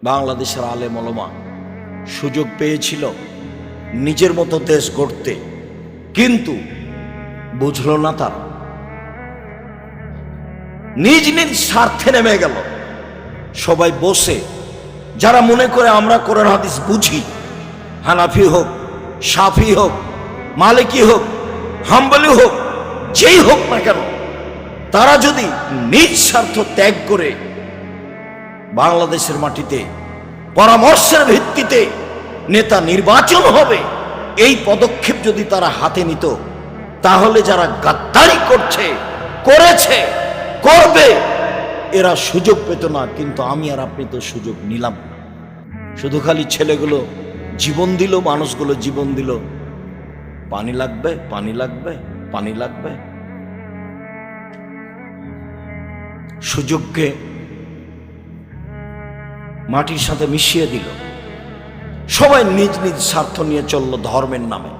বাংলাদেশের আলেম ওলামা সুযোগ পেয়েছিল নিজের মতো দেশ গড়তে, কিন্তু বুঝলো না তারা, নিজ নিজ স্বার্থে নেমে গেল। সবাই বসে যারা মনে করে আমরা কোরআন হাদিস বুঝি, হানাফি হোক, শাফি হোক, মালিকি হোক, হাম্বলি হোক, যেই হোক না কেন, তারা যদি নিজ স্বার্থ ত্যাগ করে বাংলাদেশের মাটিতে পরামর্শের ভিত্তিতে নেতা নির্বাচন হবে, এই পদক্ষেপ যদি তারা হাতে নিত, তাহলে যারা গাদ্দারি করছে, করেছে, করবে, এরা সুযোগ পেত না। কিন্তু আমি আর আপনি তো সুযোগ নিলাম। শুধু খালি ছেলেগুলো জীবন দিল, মানুষগুলো জীবন দিল, পানি লাগবে, পানি লাগবে, পানি লাগবে। সুযোগকে মাটির সাথে মিশিয়ে দিল। সবাই নিজ নিজ স্বার্থ নিয়ে চলল ধর্মের নামে।